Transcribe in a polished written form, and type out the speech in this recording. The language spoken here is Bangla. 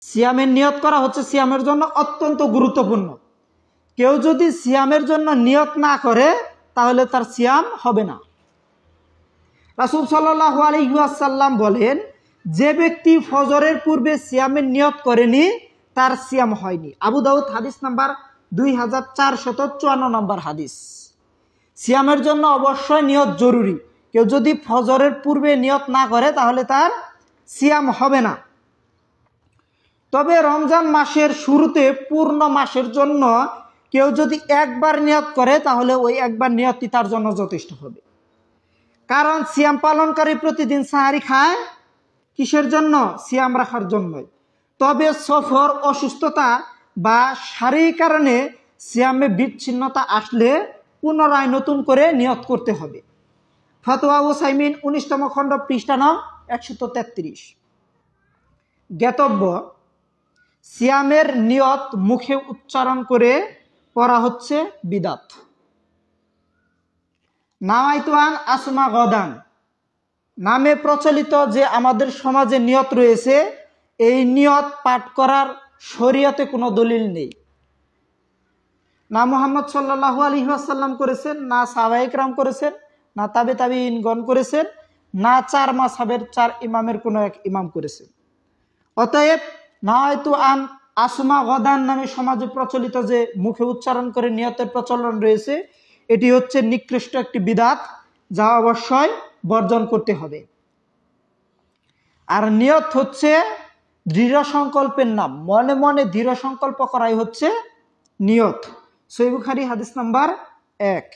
সিয়ামের নিয়ত করা হচ্ছে সিয়ামের জন্য অত্যন্ত গুরুত্বপূর্ণ। কেউ যদি সিয়ামের জন্য নিয়ত না করে তাহলে তার সিয়াম হবে না। রাসূল সাল্লাল্লাহু আলাইহি ওয়াসাল্লাম বলেন, যে ব্যক্তি ফজরের পূর্বে সিয়ামের নিয়ত করেনি তার সিয়াম হয়নি। আবু দাউদ হাদিস নাম্বার 2454 নম্বর হাদিস। সিয়ামের জন্য অবশ্যই নিয়ত জরুরি। কেউ যদি ফজরের পূর্বে নিয়ত না করে তাহলে তার সিয়াম হবে না। তবে রমজান মাসের শুরুতে পূর্ণ মাসের জন্য কেউ যদি একবার নিয়ত করে তাহলে ওই একবার নিয়তটি তার জন্য যথেষ্ট হবে। কারণ সিয়াম পালনকারী প্রতিদিন সাহারি খায় কিসের জন্য? সিয়াম রাখার জন্যই। তবে সফর, অসুস্থতা বা শারীরিক কারণে সিয়ামে বিচ্ছিন্নতা আসলে পুনরায় নতুন করে নিয়ত করতে হবে। ফতোয়া উসাইমিন 19তম খণ্ড পৃষ্ঠা নং 133। জ্ঞাতব্য, সিয়ামের নিয়ত মুখে উচ্চারণ করে পড়া হচ্ছে বিদাত। নাওয়াইতু আন আসমা গদান নামে প্রচলিত যে আমাদের সমাজে নিয়ত রয়েছে, এই নিয়ত পাঠ করার শরীয়তে কোনো দলিল নেই। না মুহাম্মদ সাল্লাল্লাহু আলাইহি ওয়াসাল্লাম করেছেন, না সাহাবায়ে কেরাম করেছেন, না তাবেঈনগণ করেছেন, না 4 মাযহাবের 4 ইমামের কোনো এক ইমাম করেছেন। অতএব নাওয়াইতু আন আসমা গদান নামে সমাজে প্রচলিত যে মুখে উচ্চারণ করে নিয়তের প্রচলন রয়েছে, এটি হচ্ছে নিকৃষ্ট একটি বিদআত, যা অবশ্যই বর্জন করতে হবে। আর নিয়ত হচ্ছে দৃঢ় সংকল্পের নাম। মনে মনে দৃঢ় সংকল্প করাই হচ্ছে নিয়ত। সহিহ বুখারী হাদিস নাম্বার 1।